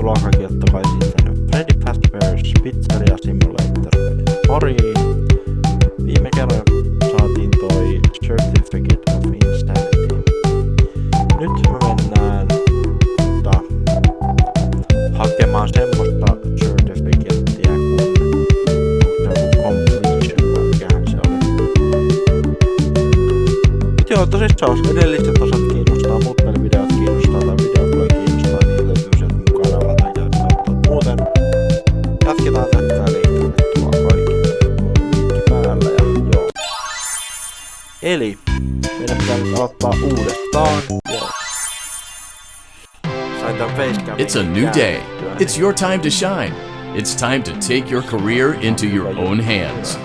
ruokakilta kai sitten Freddy Fazbear's Pizzeria Simulator pariin. Viime kerran saatiin toi Certificate of Insanity. Nyt me mennään hakemaan semmoista certificatea kuin completion, mikähän se oli. Joo, tosissaan jos edelliset osat kiinnostaa, muut pelivideot kiinnostaa tai videoblog kiinnostaa, niin löytyy sieltä mun kanavalla ja muuten jatketaan tästä eli tervetuloa kaikille päällä ja joo. Eli meidän pitää nyt aloittaa uudestaan. Yes. It's a new day. It's your time to shine. It's time to take your career into your own hands.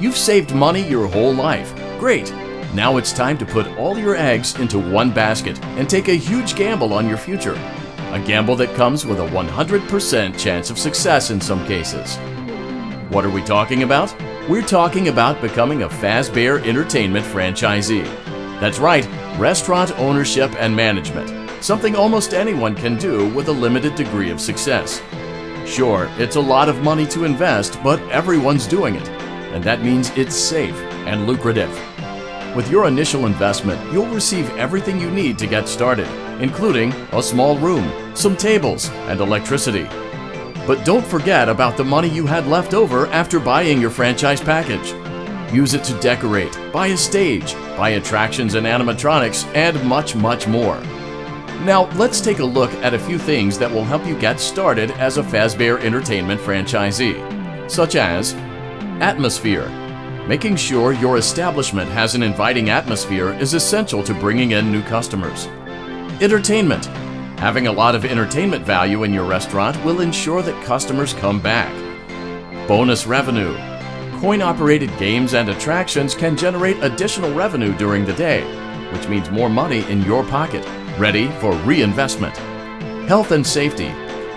You've saved money your whole life. Great. Now it's time to put all your eggs into one basket and take a huge gamble on your future. A gamble that comes with a 100% chance of success in some cases. What are we talking about? We're talking about becoming a Fazbear Entertainment franchisee. That's right, restaurant ownership and management. Something almost anyone can do with a limited degree of success. Sure, it's a lot of money to invest, but everyone's doing it. And that means it's safe and lucrative. With your initial investment, you'll receive everything you need to get started, including a small room, some tables, and electricity. But don't forget about the money you had left over after buying your franchise package. Use it to decorate, buy a stage, buy attractions and animatronics, and much, much more. Now, let's take a look at a few things that will help you get started as a Fazbear Entertainment franchisee, such as atmosphere. Making sure your establishment has an inviting atmosphere is essential to bringing in new customers. Entertainment. Having a lot of entertainment value in your restaurant will ensure that customers come back. Bonus revenue. Coin-operated games and attractions can generate additional revenue during the day, which means more money in your pocket, ready for reinvestment. Health and safety.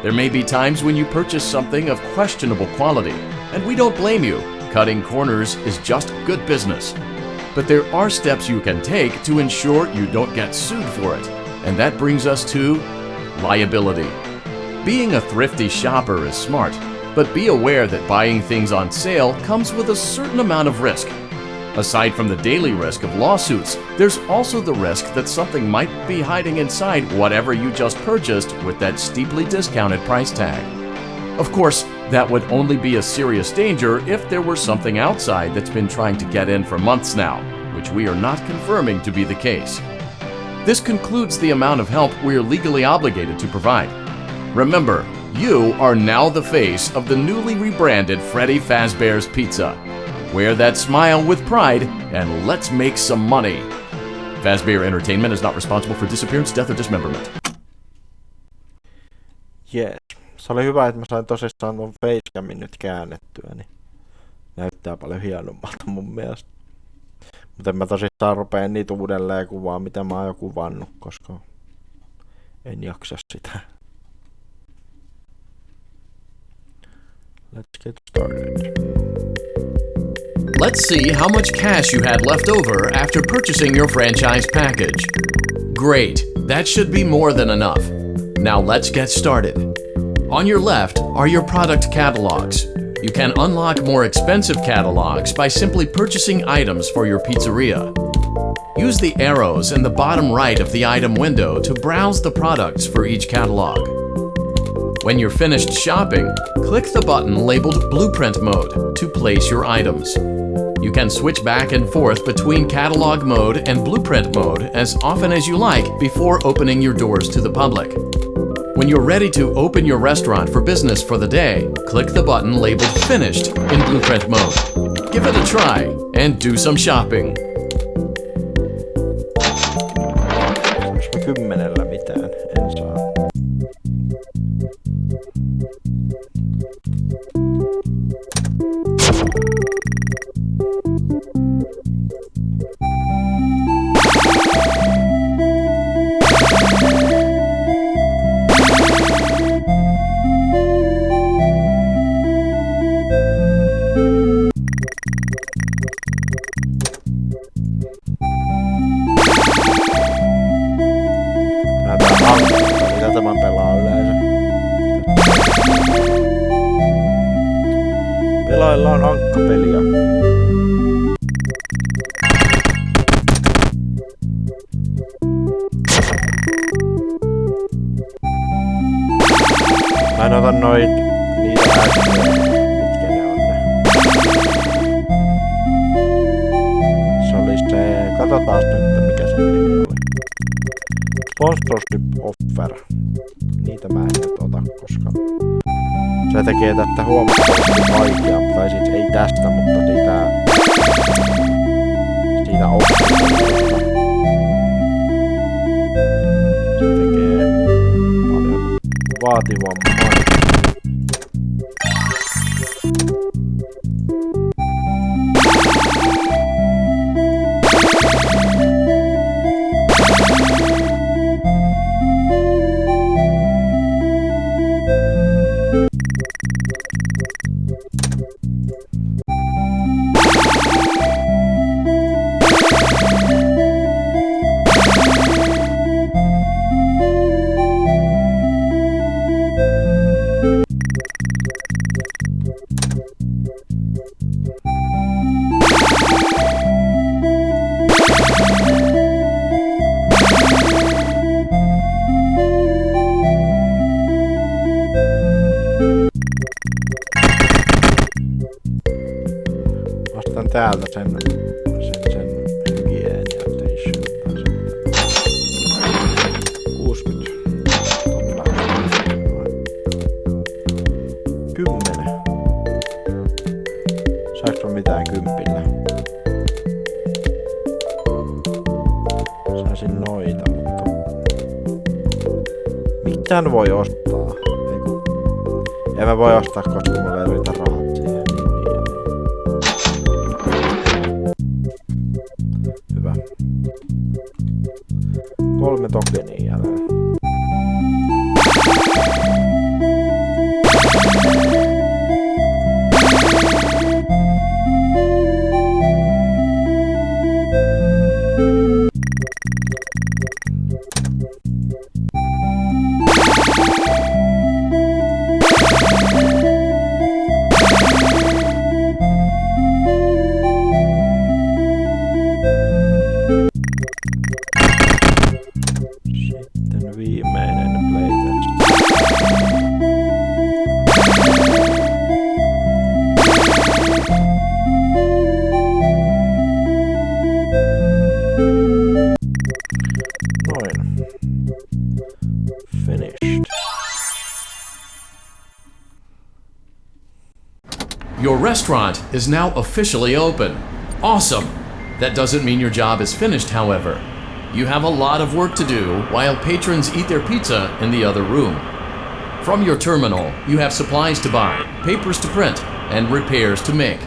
There may be times when you purchase something of questionable quality, and we don't blame you. Cutting corners is just good business. But there are steps you can take to ensure you don't get sued for it, and that brings us to liability. Being a thrifty shopper is smart, but be aware that buying things on sale comes with a certain amount of risk. Aside from the daily risk of lawsuits, there's also the risk that something might be hiding inside whatever you just purchased with that steeply discounted price tag. Of course, that would only be a serious danger if there were something outside that's been trying to get in for months now, which we are not confirming to be the case. This concludes the amount of help we are legally obligated to provide. Remember, you are now the face of the newly rebranded Freddy Fazbear's Pizza. Wear that smile with pride and let's make some money. Fazbear Entertainment is not responsible for disappearance, death, or dismemberment. Yes. Se oli hyvä, että mä sain tosissaan ton facecamin nyt käännettyä, niin näyttää paljon hienommalta mun mielestä. Mutta en mä tosissaan rupea niitä uudelleen kuvaa, mitä mä oon jo kuvannut, koska en jaksa sitä. Let's get started. Let's see how much cash you had left over after purchasing your franchise package. Great, that should be more than enough. Now let's get started. On your left are your product catalogs. You can unlock more expensive catalogs by simply purchasing items for your pizzeria. Use the arrows in the bottom right of the item window to browse the products for each catalog. When you're finished shopping, click the button labeled Blueprint Mode to place your items. You can switch back and forth between Catalog Mode and Blueprint Mode as often as you like before opening your doors to the public. When you're ready to open your restaurant for business for the day, click the button labeled Finished in Blueprint Mode. Give it a try and do some shopping. Saanko 10:llä mitään? En saa. Pelaillaan ankkapeliä. Mä en ota niitä äsken, mitkä ne on ne. Se oli se, katsotaan nyt mikä sen nimi oli. Sponsorship offer. Niitä mä en nyt ota, koska se tekee tästä huomattavasti vaikeaa. Tai siis ei tästä, mutta siitä offerista. Se tekee paljon vaativamman. Ostan täältä sen hygienia station. 60. 10. Saanko mitään 10? Saisin noita, mutta mitään voi ostaa. En mä voi ostaa, koska mulla ei riitä rahat siihen. Hyvä. 3 tokenia jäljellä. Sitten viimeinen playtest. Noin. Finished. Your restaurant is now officially open. Awesome! That doesn't mean your job is finished, however. You have a lot of work to do while patrons eat their pizza in the other room. From your terminal, you have supplies to buy, papers to print, and repairs to make.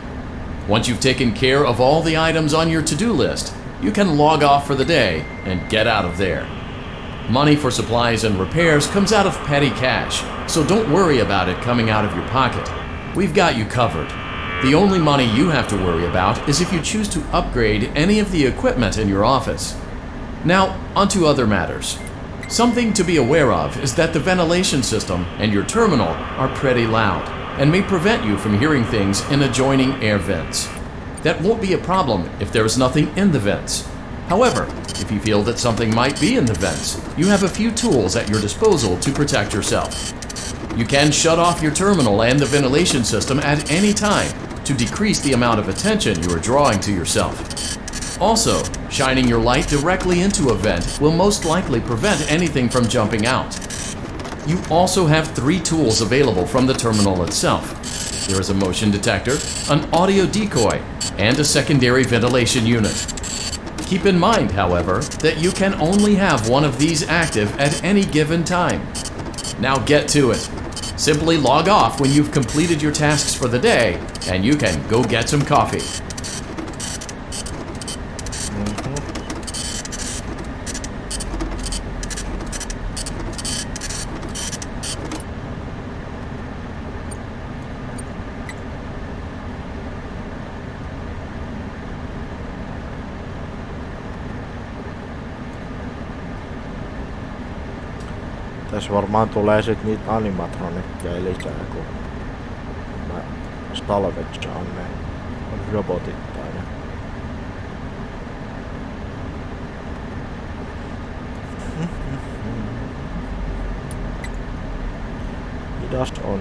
Once you've taken care of all the items on your to-do list, you can log off for the day and get out of there. Money for supplies and repairs comes out of petty cash, so don't worry about it coming out of your pocket. We've got you covered. The only money you have to worry about is if you choose to upgrade any of the equipment in your office. Now, onto other matters. Something to be aware of is that the ventilation system and your terminal are pretty loud and may prevent you from hearing things in adjoining air vents. That won't be a problem if there is nothing in the vents. However, if you feel that something might be in the vents, you have a few tools at your disposal to protect yourself. You can shut off your terminal and the ventilation system at any time to decrease the amount of attention you are drawing to yourself. Also, shining your light directly into a vent will most likely prevent anything from jumping out. You also have 3 tools available from the terminal itself. There is a motion detector, an audio decoy, and a secondary ventilation unit. Keep in mind, however, that you can only have one of these active at any given time. Now get to it. Simply log off when you've completed your tasks for the day, and you can go get some coffee. Tässä varmaan tulee sit niitä animatronikkeja lisää, kun mä salvage on robotit aina. Hidas on.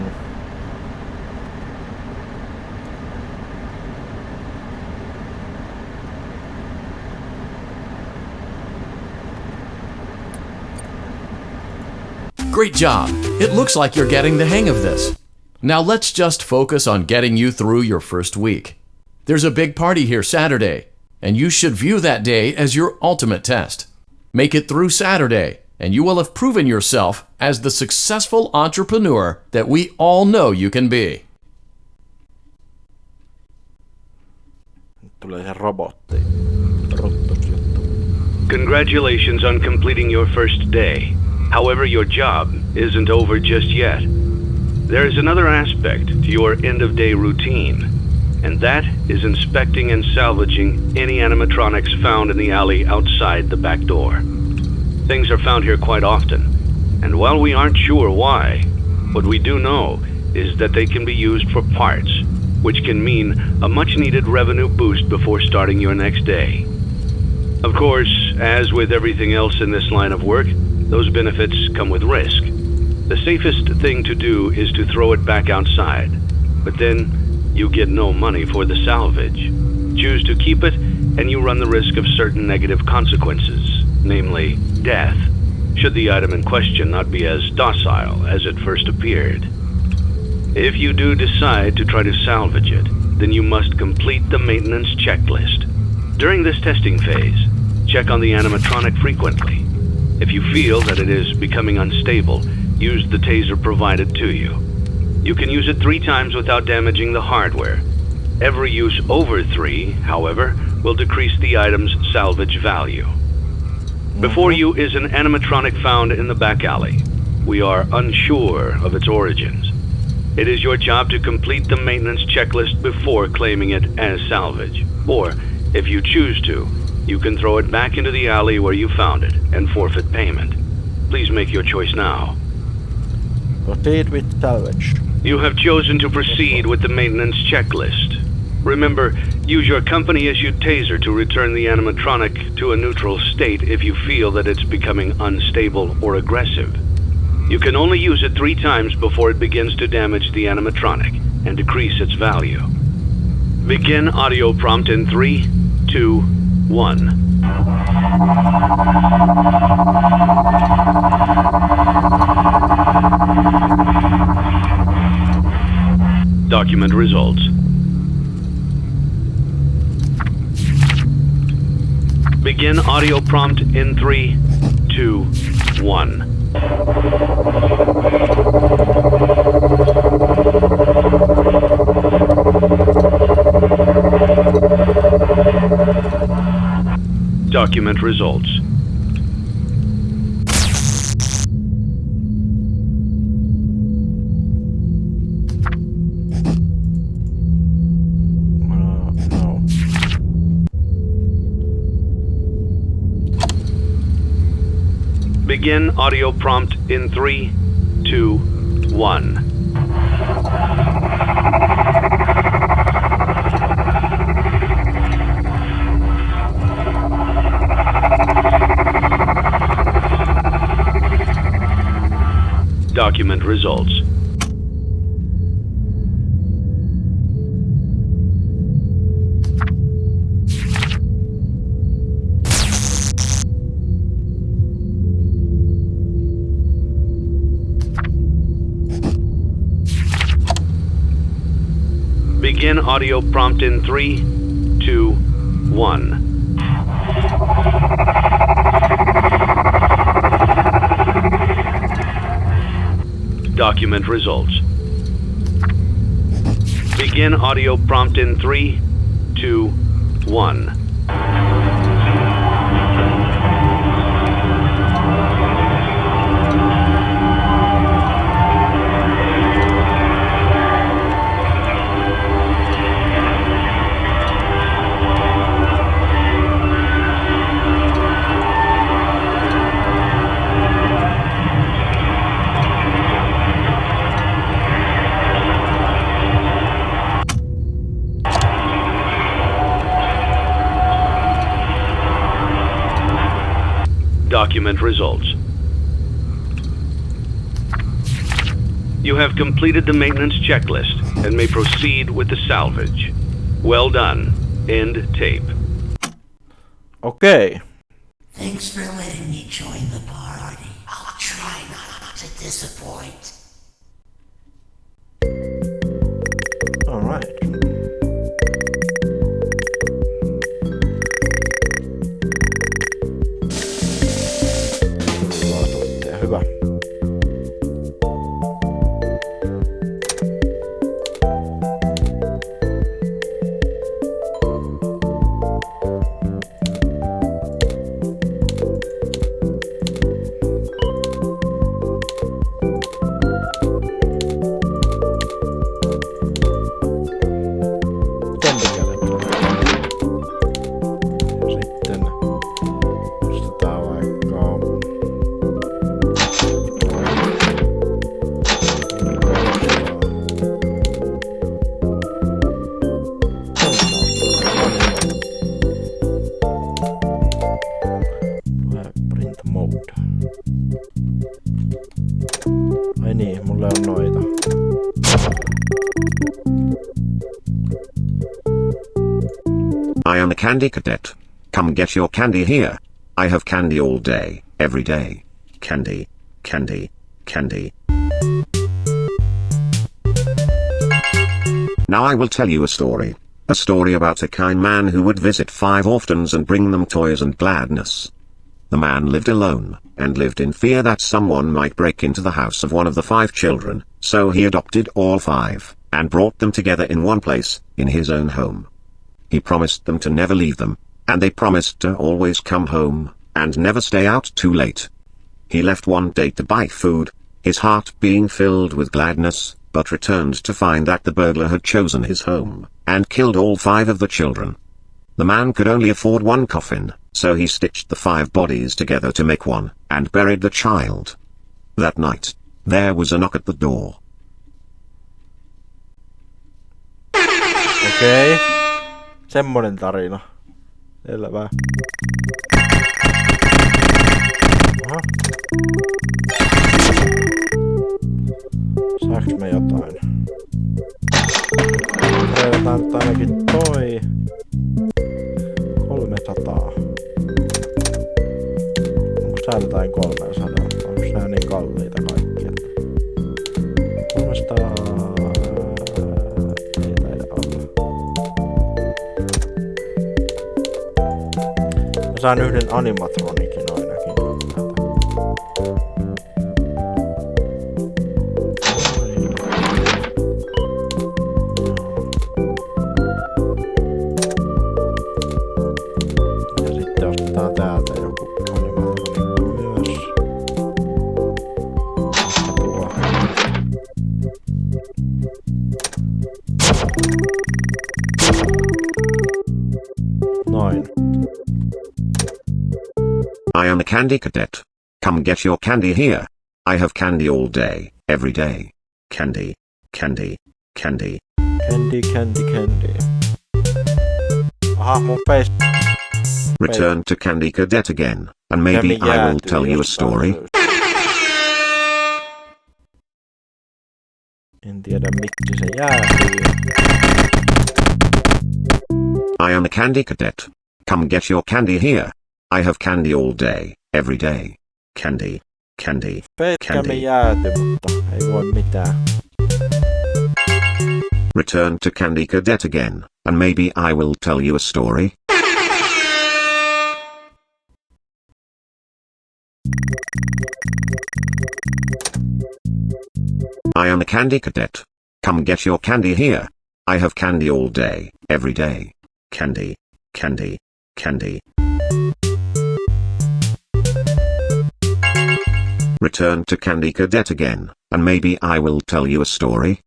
Great job! It looks like you're getting the hang of this. Now let's just focus on getting you through your first week. There's a big party here Saturday, and you should view that day as your ultimate test. Make it through Saturday, and you will have proven yourself as the successful entrepreneur that we all know you can be. Tulee se robotti. Ruttusjuttu. Congratulations on completing your first day. However, your job isn't over just yet. There is another aspect to your end-of-day routine, and that is inspecting and salvaging any animatronics found in the alley outside the back door. Things are found here quite often, and while we aren't sure why, what we do know is that they can be used for parts, which can mean a much-needed revenue boost before starting your next day. Of course, as with everything else in this line of work, those benefits come with risk. The safest thing to do is to throw it back outside, but then you get no money for the salvage. Choose to keep it, and you run the risk of certain negative consequences, namely death, should the item in question not be as docile as it first appeared. If you do decide to try to salvage it, then you must complete the maintenance checklist. During this testing phase, check on the animatronic frequently. If you feel that it is becoming unstable, use the taser provided to you. You can use it 3 times without damaging the hardware. Every use over 3, however, will decrease the item's salvage value. Before you is an animatronic found in the back alley. We are unsure of its origins. It is your job to complete the maintenance checklist before claiming it as salvage. Or, if you choose to, you can throw it back into the alley where you found it and forfeit payment. Please make your choice now. Proceed with salvage. You have chosen to proceed with the maintenance checklist. Remember, use your company-issued taser to return the animatronic to a neutral state if you feel that it's becoming unstable or aggressive. You can only use it 3 times before it begins to damage the animatronic and decrease its value. Begin audio prompt in 3, 2, 1. Document results. Begin audio prompt in 3, 2, 1. Document results. No. Begin audio prompt in 3, 2, 1. Document results. Begin audio prompt in 3, 2, 1. Document results. Begin audio prompt in 3, 2, 1. document results. You have completed the maintenance checklist and may proceed with the salvage. Well done. End tape. Okei. Thanks for letting me join the party. I'll try not to disappoint. Alright. Hyvä. Sitten ostetaan vaikka print mode. Ai niin, mulle on noita. I am a candy cadet. Come get your candy here. I have candy all day, every day. Candy, candy, candy. Now I will tell you a story. A story about a kind man who would visit 5 orphans and bring them toys and gladness. The man lived alone, and lived in fear that someone might break into the house of one of the 5 children, so he adopted all 5, and brought them together in one place, in his own home. He promised them to never leave them, and they promised to always come home, and never stay out too late. He left one day to buy food, his heart being filled with gladness, but returned to find that the burglar had chosen his home, and killed all 5 of the children. The man could only afford one coffin, so he stitched the 5 bodies together to make one, and buried the child. That night, there was a knock at the door. Okei. Semmonen tarina. Selvä. Aha. Saaks me jotain? Otetaan nyt ainakin toi. 300. Onko sää jotain 300? Onko sää niin kalliita kaikki? 300... Ei taida olla. Mä saan yhden animatronikin ainakin. Ja sitten ostetaan täältä joku animatronikki myös. Mutta tuo. Noin. I am a candy cadet. Come get your candy here. I have candy all day, every day. Candy, candy, candy. Candy, candy, candy. Aha, mun face. Return to Candy Cadet again, and maybe I will tell you a story. En tiedä miksi se jäätyy. I am a candy cadet. Come get your candy here. I have candy all day, every day. Candy, candy, Petkämi candy. jääty, mutta ei voi mitään. Return to Candy Cadet again, and maybe I will tell you a story. I am a candy cadet. Come get your candy here. I have candy all day, every day. Candy, candy, candy. Return to Candy Cadet again, and maybe I will tell you a story.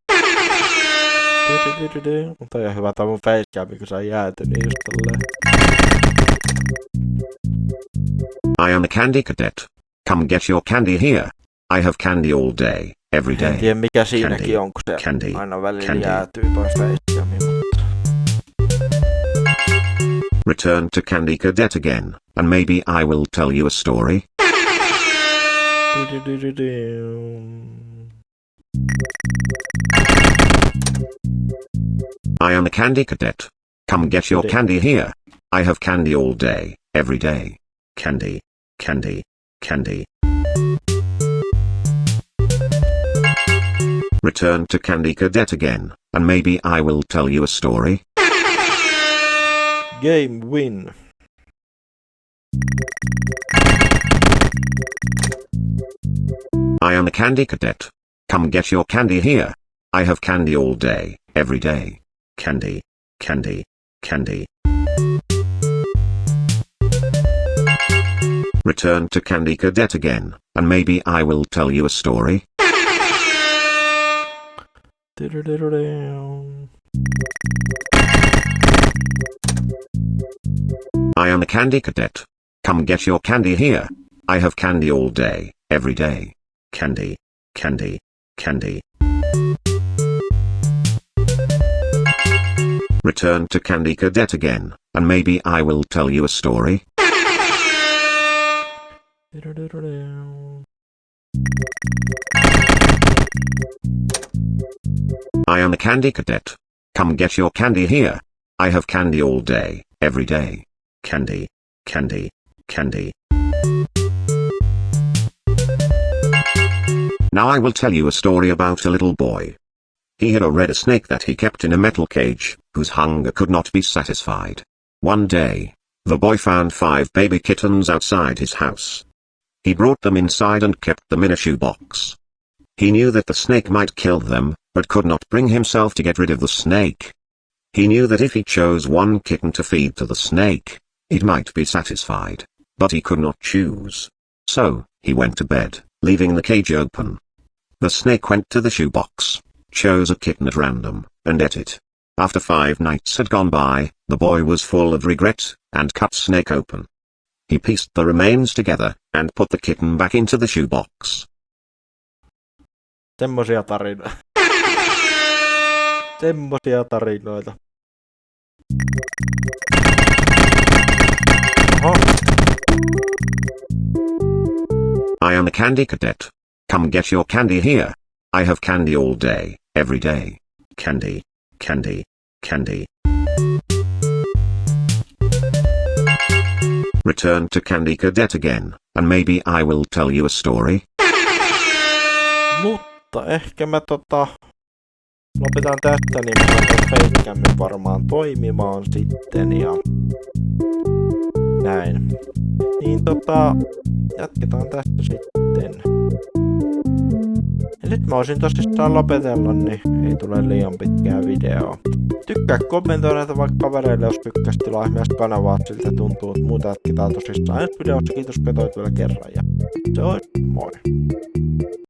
Toi on hyvä, toi mun facecam, kun se on jääty, niin just tolleen. I am a candy cadet. Come get your candy here. I have candy all day, every day. En tiedä mikä siinäkin Candy, on, kun se candy, aina välillä candy. jäätyy toi facecam, mutta... Return to Candy Cadet again, and maybe I will tell you a story. I am a candy cadet. Come get your candy here. I have candy all day, every day. Candy, candy, candy. Return to Candy Cadet again, and maybe I will tell you a story. Game win. I am a candy cadet. Come get your candy here. I have candy all day, every day. Candy, candy, candy. Return to Candy Cadet again, and maybe I will tell you a story. I am a candy cadet. Come get your candy here. I have candy all day, every day. Candy, candy, candy. Return to Candy Cadet again, and maybe I will tell you a story. I am a candy cadet. Come get your candy here. I have candy all day, every day. Candy, candy, candy. Now I will tell you a story about a little boy. He had a red snake that he kept in a metal cage, whose hunger could not be satisfied. One day, the boy found 5 baby kittens outside his house. He brought them inside and kept them in a shoebox. He knew that the snake might kill them, but could not bring himself to get rid of the snake. He knew that if he chose one kitten to feed to the snake, it might be satisfied, but he could not choose. So, he went to bed, leaving the cage open. The snake went to the shoebox, chose a kitten at random, and ate it. After 5 nights had gone by, the boy was full of regret, and cut snake open. He pieced the remains together, and put the kitten back into the shoebox. Semmosia tarinoita. Semmosia tarinoita. Oho. I am a candy cadet. Come get your candy here. I have candy all day, every day. Candy, candy, candy. Return to Candy Cadet again, and maybe I will tell you a story. Mutta ehkä mä lopetan tästä, niin mä laitan feikkämme varmaan toimimaan sitten ja näin. Niin jatketaan tästä sitten. Ja nyt mä voisin tosissaan lopetella, niin ei tule liian pitkää videoa. Tykkää kommentoida vaikka kavereille, jos tykkäsit, tilaa myös kanavaa, siltä tuntuu, että muuta jatketaan tosissaan ensi videossa. Kiitos, kun katsoit vielä kerran ja se on moi.